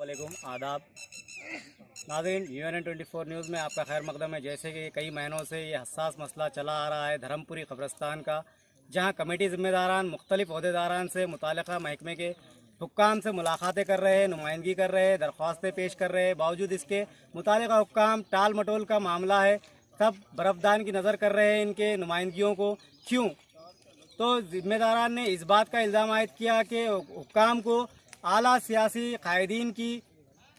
वालेकुम आदाब नाज़रीन, UNN24 न्यूज़ में आपका खैर मकदम है। जैसे कि कई महीनों से ये हसास मसला चला आ रहा है धर्मपुरी कब्रिस्तान का, जहां कमेटी ज़िम्मेदारान मुख्तलिफ अहदेदारान से मुताल्लिक़ा महकमे के हुक्काम से मुलाकातें कर रहे हैं, नुमाइंदगी कर रहे हैं, दरख्वास्तें पेश कर रहे हैं। बावजूद इसके मुताल्लिक़ा हुक्काम टाल मटोल का मामला है, सब बरफ़दान की नज़र कर रहे हैं इनके नुमाइंदगियों को। क्यों? तो ज़िम्मेदारान ने इस बात का इल्ज़ाम आयद किया कि हुक्काम को आला सियासी कायदीन की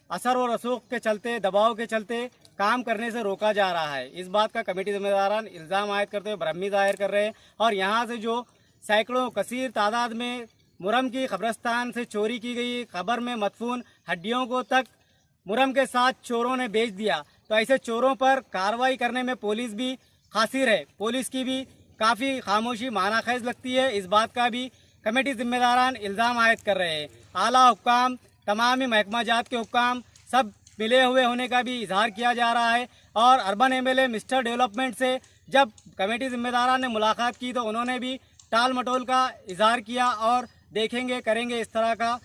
असर और रसूख के चलते, दबाव के चलते काम करने से रोका जा रहा है। इस बात का कमेटी ज़िम्मेदारान इल्ज़ाम आयद करते हुए बरहमी ज़ाहिर कर रहे हैं। और यहाँ से जो सैकड़ों कसीर तादाद में मुरम की कब्रिस्तान से चोरी की गई कब्र में मदफून हड्डियों को तक मुरम के साथ चोरों ने बेच दिया, तो ऐसे चोरों पर कार्रवाई करने में पुलिस भी कासिर है। पुलिस की भी काफ़ी खामोशी मानाखेज लगती है। इस बात का भी कमेटी ज़िम्मेदारान इल्ज़ाम आयद कर रहे हैं। आला हुक्काम, तमामी महकमा जात के हुक्काम सब मिले हुए होने का भी इजहार किया जा रहा है। और अर्बन MLA मिस्टर डेवलपमेंट से जब कमेटी ज़िम्मेदारान ने मुलाकात की तो उन्होंने भी टाल मटोल का इजहार किया और देखेंगे करेंगे इस तरह का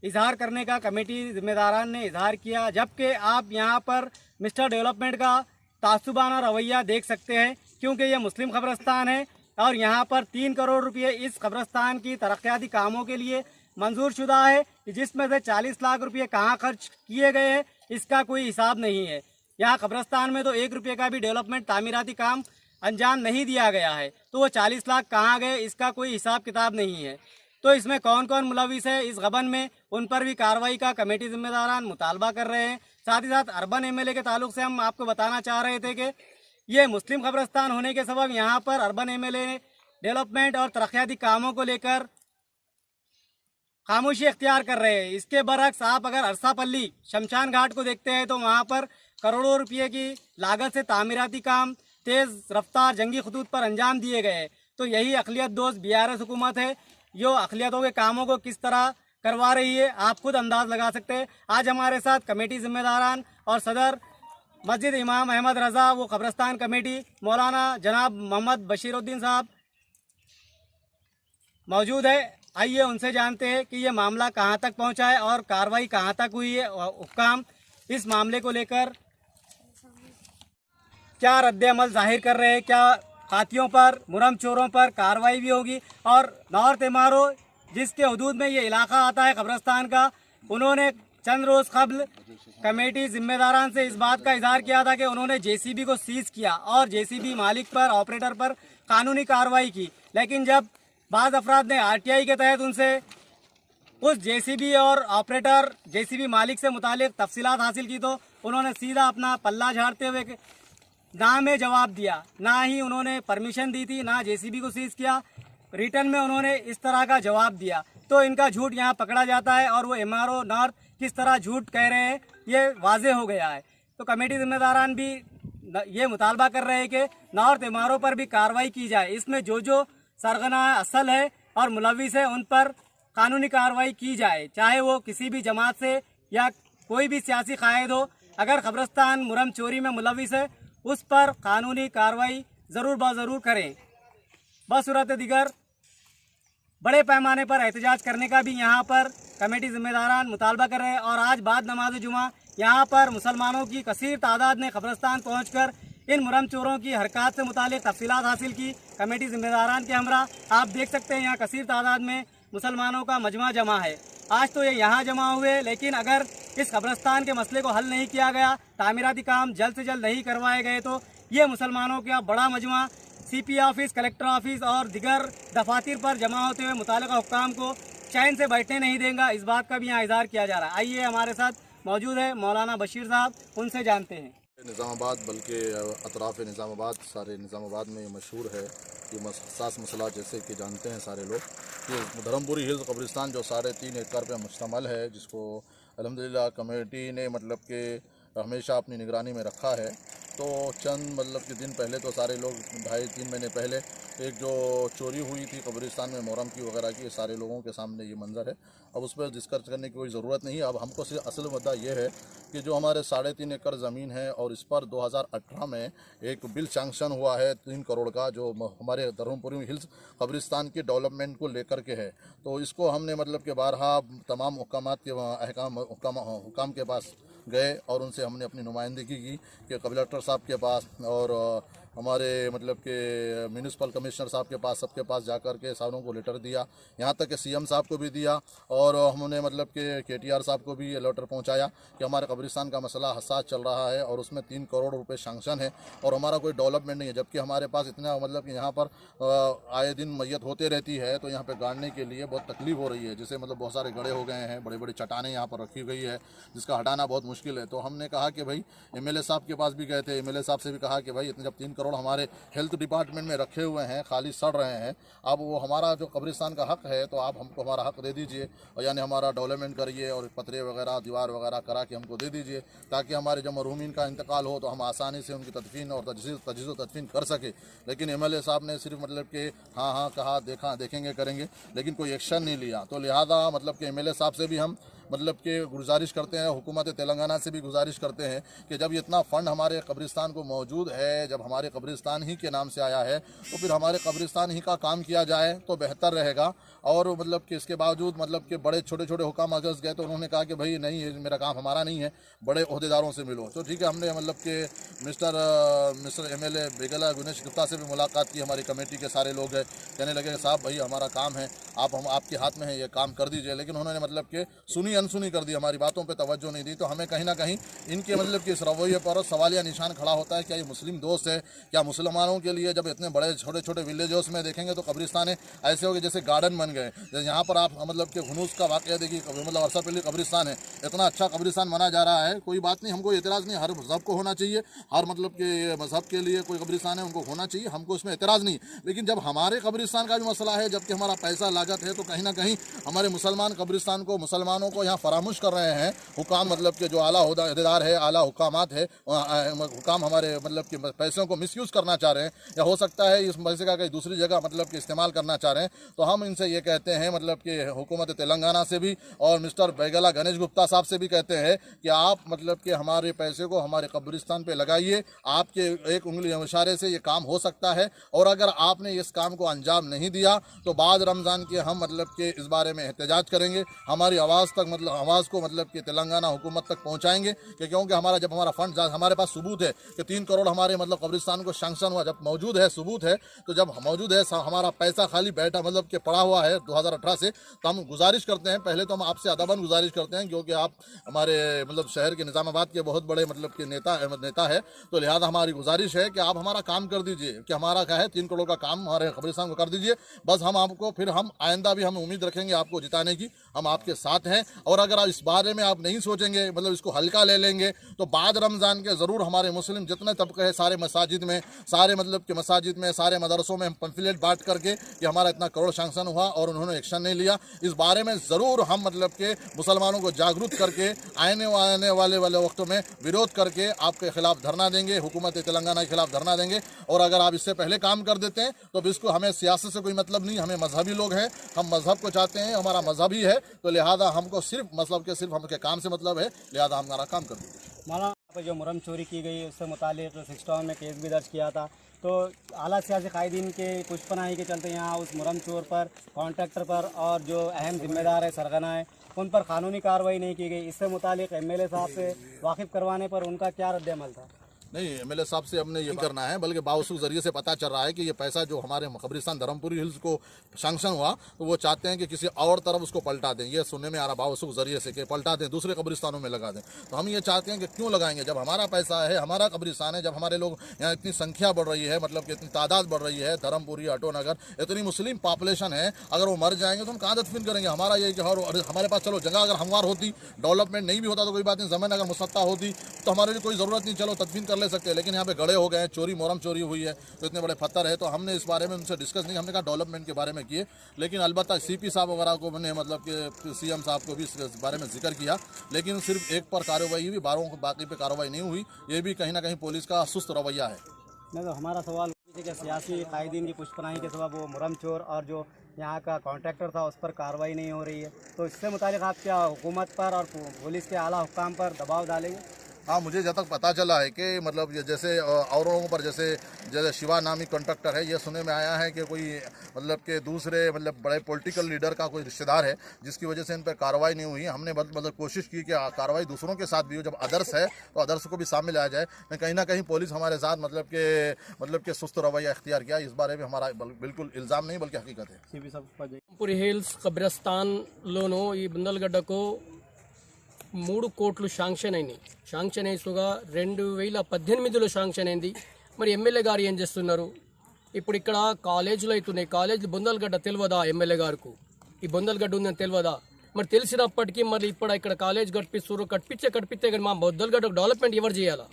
इजहार करने का कमेटी ज़िम्मेदारान ने इजहार किया। जबकि आप यहाँ पर मिस्टर डेवलपमेंट का तासुबाना रवैया देख सकते हैं, क्योंकि ये मुस्लिम कब्रिस्तान है और यहाँ पर 3 करोड़ रुपये इस कब्रिस्तान की तरक्याती कामों के लिए मंजूर शुदा है, जिसमें से 40 लाख रुपये कहाँ खर्च किए गए हैं इसका कोई हिसाब नहीं है। यहाँ कब्रिस्तान में तो 1 रुपये का भी डेवलपमेंट तामीराती काम अंजाम नहीं दिया गया है, तो वो 40 लाख कहाँ गए इसका कोई हिसाब किताब नहीं है। तो इसमें कौन कौन मुलविस है इस गबन में, उन पर भी कार्रवाई का कमेटी ज़िम्मेदारान मुतालबा कर रहे हैं। साथ ही साथ अर्बन MLA के ताल्लुक से हम आपको बताना चाह रहे थे कि ये मुस्लिम कब्रिस्तान होने के सबब यहाँ पर अर्बन MLA डेवलपमेंट और तरक्याती कामों को लेकर खामोशी अख्तियार कर रहे हैं। इसके बरक्स आप अगर अरसापल्ली शमशान घाट को देखते हैं तो वहाँ पर करोड़ों रुपये की लागत से तामीराती काम तेज़ रफ्तार जंगी खतूत पर अंजाम दिए गए। तो यही अक़लियत दोस्त BRS हुकूमत है, जो अक़लियतों के कामों को किस तरह करवा रही है आप खुद अंदाज़ लगा सकते हैं। आज हमारे साथ कमेटी ज़िम्मेदारान और सदर मस्जिद इमाम अहमद रज़ा वो कब्रिस्तान कमेटी मौलाना जनाब मोहम्मद बशीरुद्दीन साहब मौजूद है। आइए उनसे जानते हैं कि ये मामला कहाँ तक पहुँचा है और कार्रवाई कहाँ तक हुई है और हुक्काम इस मामले को लेकर क्या रद्द-ए-अमल जाहिर कर रहे हैं, क्या हाथियों पर, मुरम चोरों पर कार्रवाई भी होगी। और नॉर्थ एमआरओ जिसके हदूद में ये इलाका आता है कब्रिस्तान का, उन्होंने चंद रोज़ कबल कमेटी ज़िम्मेदारान से इस बात का इजहार किया था कि उन्होंने JCB को सीज़ किया और JCB मालिक पर, ऑपरेटर पर कानूनी कार्रवाई की। लेकिन जब बाज़ अफराद ने RTI के तहत उनसे उस JCB और ऑपरेटर JCB मालिक से मुतालिक तफसीलात हासिल की तो उन्होंने सीधा अपना पल्ला झाड़ते हुए ना में जवाब दिया, ना ही उन्होंने परमिशन दी थी, ना JCB को सीज़ किया। रिटर्न में उन्होंने इस तरह का जवाब दिया। तो इनका झूठ यहाँ पकड़ा जाता है और वो MRO नॉर्थ किस तरह झूठ कह रहे हैं ये वाजे हो गया है। तो कमेटी ज़िम्मेदारान भी ये मुतालबा कर रहे हैं कि नॉर्थ MRO पर भी कार्रवाई की जाए। इसमें जो जो सरगना असल है और मुलविस है उन पर कानूनी कार्रवाई की जाए, चाहे वो किसी भी जमात से या कोई भी सियासी कायद हो। अगर कब्रिस्तान मुरम चोरी में मुलविस है उस पर कानूनी कार्रवाई ज़रूर ब-ज़रूर करें। बसूरत दिगर बड़े पैमाने पर एहतजाज करने का भी यहाँ पर कमेटी ज़िम्मेदारान मुतालबा कर रहे हैं। और आज बाद नमाज जुमा यहाँ पर मुसलमानों की कसीर तादाद ने कब्रिस्तान पहुँचकर इन मुरम चोरों की हरकत से मुतालिक तफसीलात हासिल की। कमेटी ज़िम्मेदारान के हमरा आप देख सकते हैं यहाँ कसीर तादाद में मुसलमानों का मजमा जमा है। आज तो ये यहाँ जमा हुए, लेकिन अगर इस कब्रिस्तान के मसले को हल नहीं किया गया, तामीराती काम जल्द से जल्द नहीं करवाए गए तो ये मुसलमानों का बड़ा मजमा CP ऑफिस, कलेक्टर ऑफिस और दिगर दफातर पर जमा होते हुए मुतालिका हुक्काम को चैन से बैठने नहीं देगा। इस बात का भी यहाँ इजहार किया जा रहा है। आइए हमारे साथ मौजूद है मौलाना बशीर साहब, उनसे जानते हैं। निज़ामाबाद बल्कि अतराफ़ निज़ामाबाद, सारे निज़ामाबाद में ये मशहूर है, ये हसास मसला जैसे कि जानते हैं सारे लोग। ये धर्मपुरी हिल्स कब्रिस्तान जो 3.5 एकड़ पर मुश्तमल है, जिसको अल्हम्दुलिल्लाह कमेटी ने मतलब कि हमेशा अपनी निगरानी में रखा है। तो चंद मतलब कि दिन पहले तो सारे लोग 2.5-3 महीने पहले एक जो चोरी हुई थी कब्रिस्तान में मोहर्रम की वगैरह की, सारे लोगों के सामने ये मंजर है। अब उस पर डिस्कस करने की कोई ज़रूरत नहीं है। अब हमको सिर्फ असल मुद्दा ये है कि जो हमारे 3.5 एकड़ ज़मीन है और इस पर 2018 में एक बिल सैंक्शन हुआ है 3 करोड़ का, जो हमारे धर्मपुरी हिल्स कब्रिस्तान के डेवलपमेंट को लेकर के है। तो इसको हमने मतलब कि बारहा तमाम हुकाम के पास गए और उनसे हमने अपनी नुमाइंदगी की कि कलेक्टर साहब के पास और हमारे मतलब के म्यूनिसिपल कमिश्नर साहब के पास, सबके पास जाकर के सारों को लेटर दिया, यहाँ तक कि सीएम साहब को भी दिया और हमने मतलब के केटीआर साहब को भी ये लेटर पहुँचाया कि हमारे कब्रिस्तान का मसला हसास चल रहा है और उसमें 3 करोड़ रुपए सैंक्शन है और हमारा कोई डेवलपमेंट नहीं है। जबकि हमारे पास इतना मतलब कि यहाँ पर आए दिन मैयत होते रहती है, तो यहाँ पे गाड़ने के लिए बहुत तकलीफ हो रही है। जैसे मतलब बहुत सारे गड्ढे हो गए हैं, बड़े बड़े चट्टानें यहाँ पर रखी गई है जिसका हटाना बहुत मुश्किल है। तो हमने कहा कि भाई एमएलए साहब के पास भी गए थे, एमएलए साहब से भी कहा कि भाई इतने जब 3 करोड़ हमारे हेल्थ डिपार्टमेंट में रखे हुए हैं, खाली सड़ रहे हैं, अब वो हमारा जो कब्रिस्तान का हक है तो आप हमको हमारा हक दे दीजिए और यानी हमारा डेवलपमेंट करिए और पतरे वगैरह दीवार वगैरह करा के हमको दे दीजिए ताकि हमारे जब मरहूमीन का इंतकाल हो तो हम आसानी से उनकी तदफीन और तजहीज़ तदफीन कर सके। लेकिन एमएलए साहब ने सिर्फ मतलब कि हाँ हाँ कहा, देखा, देखेंगे, करेंगे, लेकिन कोई एक्शन नहीं लिया। तो लिहाजा मतलब कि एमएलए साहब से भी हम मतलब कि गुजारिश करते हैं, हुकूमत तेलंगाना से भी गुजारिश करते हैं कि जब इतना फ़ंड हमारे कब्रिस्तान को मौजूद है, जब हमारे कब्रिस्तान ही के नाम से आया है, तो फिर हमारे कब्रिस्तान ही का काम किया जाए तो बेहतर रहेगा। और मतलब कि इसके बावजूद मतलब कि बड़े छोटे छोटे हुकाम अगस्त गए तो उन्होंने कहा कि भाई नहीं, ये मेरा काम हमारा नहीं है, बड़े ओहदेदारों से मिलो। तो ठीक है, हमने मतलब कि मिस्टर एमएलए बेगला गणेश गुप्ता से भी मुलाकात की, हमारी कमेटी के सारे लोग हैं, कहने लगे साहब भाई हमारा काम है, हम आपके हाथ में है, ये काम कर दीजिए। लेकिन उन्होंने मतलब कि सुनी अनसुनी कर दी, हमारी बातों पे तवज्जो नहीं दी। तो हमें कहीं ना कहीं इनके मतलब कि इस रवैये पर सवालिया निशान खड़ा होता है, क्या ये मुस्लिम दोस्त है? क्या मुसलमानों के लिए जब इतने बड़े छोटे छोटे विलेजेस में देखेंगे तो कब्रिस्तान ऐसे हो गए जैसे गार्डन बन गए। यहाँ पर आप मतलब कि घुनूस का वाक़या देखिए, मतलब अरसापल्ली कब्रिस्तान है, इतना अच्छा कब्रिस्तान बना जा रहा है, कोई बात नहीं, हमको एतराज़ नहीं, हर मज़हब को होना चाहिए, हर मतलब के मज़हब के लिए कोई कब्रिस्तान है उनको होना चाहिए, हमको उसमें एतराज़ नहीं। लेकिन जब हमारे कब्रिस्तान का भी मसला है, जबकि हमारा पैसा लागत है, तो कहीं ना कहीं हमारे मुसलमान कब्रिस्तान को, मुसलमानों को यहाँ फरामोश कर रहे हैं हुकाम, मतलब के जो आला अहदेदार है, आला हुकामात है, हुकाम हमारे मतलब कि पैसों को मिसयूज़ करना चाह रहे हैं, या हो सकता है इस पैसे का कहीं दूसरी जगह मतलब कि इस्तेमाल करना चाह रहे हैं। तो हम इनसे ये कहते हैं मतलब कि हुकूमत तेलंगाना से भी और मिस्टर बेगला गणेश गुप्ता साहब से भी कहते हैं कि आप मतलब कि हमारे पैसे को हमारे कब्रिस्तान पे लगाइए, आपके एक उंगली इशारे से ये काम हो सकता है। और अगर आपने इस काम को अंजाम नहीं दिया तो बाद रमज़ान के हम मतलब कि इस बारे में एहतजाज करेंगे, हमारी आवाज़ तक मतलब आवाज़ को मतलब कि तेलंगाना हुकूमत तक पहुंचाएंगे कि क्योंकि हमारा जब हमारा फंड हमारे पास सबूत है कि 3 करोड़ हमारे मतलब कब्रिस्तान को सैंक्शन हुआ, जब मौजूद है, सबूत है, तो जब मौजूद है, हमारा पैसा खाली बैठा मतलब कि पड़ा हुआ है 2018 से, तो हम गुजारिश करते हैं, पहले तो हम आपसे अदबन गुजारिश करते हैं क्योंकि आप हमारे मतलब शहर के निज़ामाबाद के बहुत बड़े मतलब के नेता है, तो लिहाजा हमारी गुजारिश है कि आप हमारा काम कर दीजिए कि हमारा क्या है 3 करोड़ का काम हमारे कब्रिस्तान को कर दीजिए। बस हम आपको फिर हम आइंदा भी हम उम्मीद रखेंगे आपको जिताने की, हम आपके साथ हैं। और अगर इस बारे में आप नहीं सोचेंगे, मतलब इसको हल्का ले लेंगे, तो बाद रमज़ान के ज़रूर हमारे मुस्लिम जितने तबके हैं सारे मसाजिद में, सारे मतलब के मसाजिद में, सारे मदरसों में हम पंफलेट बांट करके कि हमारा इतना करोड़ सैंक्शन हुआ और उन्होंने एक्शन नहीं लिया, इस बारे में ज़रूर हम मतलब के मुसलमानों को जागरूक करके आने वाले वक्तों में विरोध करके आपके खिलाफ धरना देंगे, हुकूमत तेलंगाना के खिलाफ धरना देंगे। और अगर आप इससे पहले काम कर देते हैं तो इसको हमें सियासत से कोई मतलब नहीं, हमें मजहबी लोग हैं, हम मजहब को चाहते हैं, हमारा मजहब ही है, तो लिहाजा हमको सिर्फ मतलब के सिर्फ हमके काम से मतलब है, लिहाजा हमारा काम कर दीजिए। मौलाना पर जो मुरम चोरी की गई उससे मुतालिक 6 टाउन में केस भी दर्ज किया था, तो आला सियासी कायदीन के पुष्पनाही के चलते यहाँ उस मुरम चोर पर, कॉन्ट्रैक्टर पर और जो अहम जिम्मेदार है, सरगना है, उन पर कानूनी कार्रवाई नहीं की गई। इससे मुतालिक एमएलए साहब से वाकिफ़ करवाने पर उनका क्या रद्द-ए-अमल था? नहीं, एमएलए साहब से हमने ये करना है, बल्कि बावसूख जरिए से पता चल रहा है कि ये पैसा जो हमारे कब्रिस्तान धर्मपुरी हिल्स को सैंक्शन हुआ, तो वो चाहते हैं कि किसी और तरफ उसको पलटा दें। ये सुनने में आ रहा बावसूख जरिए से कि पलटा दें, दूसरे कब्रिस्तानों में लगा दें। तो हम ये चाहते हैं कि क्यों लगाएंगे, जब हमारा पैसा है, हमारा कब्रिस्तान है, जब हमारे लोग यहाँ इतनी संख्या बढ़ रही है, मतलब कि इतनी तादाद बढ़ रही है, धर्मपुरी, अटोनगर, इतनी मुस्लिम पॉपुलेशन है, अगर वो मर जाएंगे तो हम कहाँ दफन करेंगे? हमारा ये कि हमारे पास चलो जगह अगर हमवार होती, डेवलपमेंट नहीं भी होता तो कोई बात नहीं, ज़मीन अगर मुसत्ता होती, तो हमारे लिए कोई ज़रूरत नहीं, चलो तदफीन कर ले सकते हैं, लेकिन यहाँ पे गड़े हो गए हैं, चोरी मोहरम चोरी हुई है, तो इतने बड़े पत्थर है, तो हमने इस बारे में उनसे डिस्कस नहीं, हमने कहा डेवलपमेंट के बारे में किए, लेकिन अलबत्ता CP साहब वगैरह को मैंने मतलब कि CM साहब को भी इस बारे में जिक्र किया, लेकिन सिर्फ एक पर कार्रवाई हुई, बाकी पे कार्रवाई नहीं हुई। ये भी कहीं ना कहीं पुलिस का सुस्त रवैया है। नहीं तो हमारा सवाल है कि सियासी कायदीन की पुष्पनाही के सबब वो मुरम चोर और जो यहाँ का कॉन्ट्रैक्टर था उस पर कार्रवाई नहीं हो रही है, तो इससे मुतालिक आप क्या हुकूमत पर और पुलिस के आला हुक्काम पर दबाव डालेंगे? हाँ, मुझे जहाँ तक पता चला है कि मतलब ये जैसे और लोगों पर जैसे शिवा नामी कॉन्ट्रैक्टर है, ये सुनने में आया है कि कोई मतलब के दूसरे मतलब बड़े पॉलिटिकल लीडर का कोई रिश्तेदार है, जिसकी वजह से इन पर कार्रवाई नहीं हुई। हमने मतलब कोशिश की कि कार्रवाई दूसरों के साथ भी हो, जब अदर्स है तो अदर्स को भी सामने लाया जाए। कहीं ना कहीं पुलिस हमारे साथ मतलब के सुस्त रवैया इख्तियार किया, इस बारे में हमारा बिल्कुल इल्ज़ाम नहीं बल्कि हकीकत है। CP साहब పురి హిల్స్ కబ్రస్థాన్లోనూ ఈ బుందల్గడ్డకు 3 కోట్లు శాంక్షన్ అయినాయి. శాంక్షన్ అయ్యేసుగా 2018లో శాంక్షన్ అయింది. మరి ఎమ్మెల్యే గారు ఏం చేస్తున్నారు? ఇప్పుడు ఇక్కడ కాలేజీలు అవుతున్నాయి. కాలేజీ బుందల్గడ్డ తెలియదా ఎమ్మెల్యే గారికి? ఈ బుందల్గడ్డ ఉందని తెలియదా? మరి తెలిసినప్పటికీ మరి ఇప్పుడు ఇక్కడ కాలేజ్ కట్పిస్తే కానీ మా బుందల్గడ్డకు డెవలప్మెంట్ ఎవరు చేయాలా?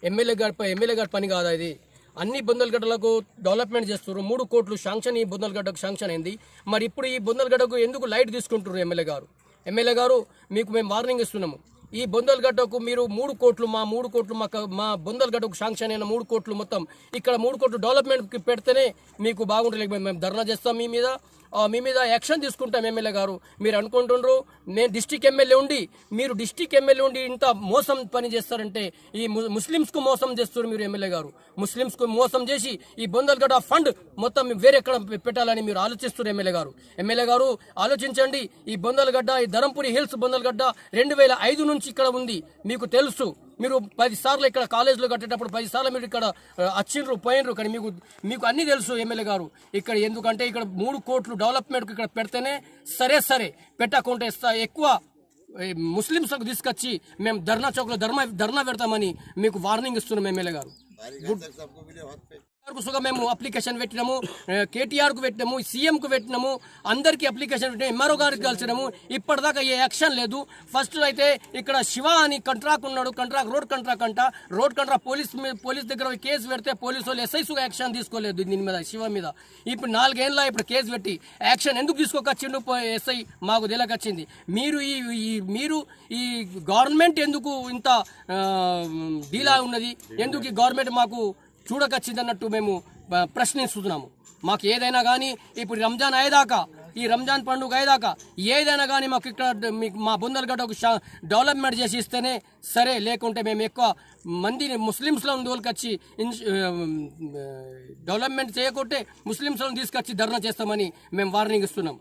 ఎమ్మెల్యే గారి పని కాదా ఇది? అన్ని బుందల్గడ్డలకు డెవలప్మెంట్ చేస్తున్నారు. 3 కోట్లు శాంక్షన్ ఈ బుందల్గడ్డకు శాంక్షన్ అయింది. మరి ఇప్పుడు ఈ బుందల్గడ్డకు ఎందుకు లైట్ తీసుకుంటున్నారు ఎమ్మెల్యే గారు? మీకు మేము వార్నింగ్ ఇస్తున్నాము. ఈ బొందల్గడ్డకు మీరు 3 కోట్లు మా బొందల్గడ్డకు శాంక్షన్ అయిన 3 కోట్లు మొత్తం ఇక్కడ 3 కోట్లు డెవలప్మెంట్కి పెడితేనే మీకు బాగుంటుంది. మేము ధర్నా చేస్తాం, మీ మీద యాక్షన్ తీసుకుంటాం. ఎమ్మెల్యే గారు మీరు అనుకుంటున్నారు నేను డిస్టిక్ ఎమ్మెల్యే ఉండి మీరు డిస్టిక్ ఎమ్మెల్యే ఉండి ఇంత మోసం పని చేస్తారంటే ఈ ముస్లిమ్స్కు మోసం చేస్తారు మీరు ఎమ్మెల్యే గారు. ముస్లిమ్స్కు మోసం చేసి ఈ బొందల్గడ్డ ఫండ్ మొత్తం వేరే ఎక్కడ పెట్టాలని మీరు ఆలోచిస్తున్నారు ఎమ్మెల్యే గారు ఆలోచించండి. ఈ బొందల్గడ్డ ఈ ధరంపురి హిల్స్ బొందల్గడ్డ 2005 నుంచి ఇక్కడ ఉంది. మీకు తెలుసు. మీరు 10 సార్లు ఇక్కడ కాలేజీలో కట్టేటప్పుడు 10 సార్లు మీరు ఇక్కడ వచ్చిండ్రు పోయినరు, కానీ మీకు అన్నీ తెలుసు ఎమ్మెల్యే గారు. ఇక్కడ ఎందుకంటే ఇక్కడ 3 కోట్లు డెవలప్మెంట్కి ఇక్కడ పెడితేనే సరే పెట్టకుంటే ఎక్కువ ముస్లింస్లకు తీసుకొచ్చి మేము ధర్నా చౌక్లో ధర్నా పెడతామని మీకు వార్నింగ్ ఇస్తున్నాం ఎమ్మెల్యే గారు. మేము అప్లికేషన్ పెట్టినాము, కేటీఆర్కు పెట్టినాము, సీఎంకు పెట్టినాము, అందరికీ అప్లికేషన్ పెట్టినాము, ఎంఆర్ఓ గారికి కలిసినాము. ఇప్పటిదాకా ఏ యాక్షన్ లేదు. ఫస్ట్ అయితే ఇక్కడ శివ అని కంట్రాక్ట్ ఉన్నాడు, రోడ్ కంట్రాక్ట్ పోలీస్ దగ్గర కేసు పెడితే పోలీసు వాళ్ళు ఎస్ఐసుగా యాక్షన్ తీసుకోలేదు దీని మీద, శివ మీద. ఇప్పుడు 4 ఏళ్ళ ఇప్పుడు కేసు పెట్టి యాక్షన్ ఎందుకు తీసుకోకొచ్చిండు ఎస్ఐ మాకు తెలియకొచ్చింది. మీరు ఈ గవర్నమెంట్ ఎందుకు ఇంత డీలా ఉన్నది? ఎందుకు ఈ గవర్నమెంట్ మాకు చూడకొచ్చిందన్నట్టు మేము ప్రశ్నిస్తున్నాము. మాకు ఏదైనా కానీ ఇప్పుడు ఈ రంజాన్ పండుగ అయ్యేదాకా ఏదైనా కానీ మాకు ఇక్కడ మా బొందల్గడ్డకు డెవలప్మెంట్ చేసి ఇస్తేనే సరే, లేకుంటే మేము ఎక్కువ మందిని ముస్లిమ్స్లను తోలుకొచ్చి డెవలప్మెంట్ చేయకుంటే ముస్లిమ్స్లను తీసుకొచ్చి ధర్నా చేస్తామని మేము వార్నింగ్ ఇస్తున్నాం.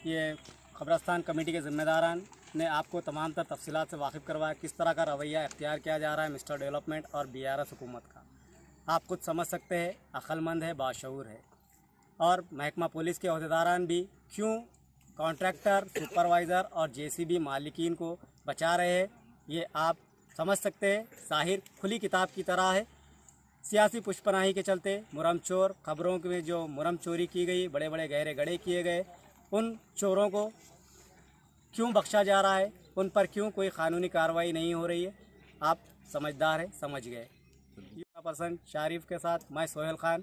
ये कब्रस्तान कमेटी के जिम्मेदारान ने आपको तमाम तर तफसीलात से वाकिफ़ करवाया किस तरह का रवैया इख्तियार किया जा रहा है मिस्टर डेवलपमेंट और BRS हुकूमत का. आप खुद समझ सकते हैं, अक्लमंद है, बाशऊर है. और महकमा पुलिस के अहदेदारान भी क्यों कॉन्ट्रैक्टर, सुपरवाइज़र और JCB मालिकीन को बचा रहे हैं, ये आप समझ सकते हैं. ज़ाहिर खुली किताब की तरह है. सियासी पुष्पनाही के चलते मुरम चोर खबरों में जो मुरम चोरी की गई, बड़े बड़े गहरे गड्ढे किए गए, उन चोरों को क्यों बख्शा जा रहा है, उन पर क्यों कोई कानूनी कार्रवाई नहीं हो रही है. आप समझदार हैं, समझ गए. पर्सन शारिफ के साथ मैं सोहेल खान.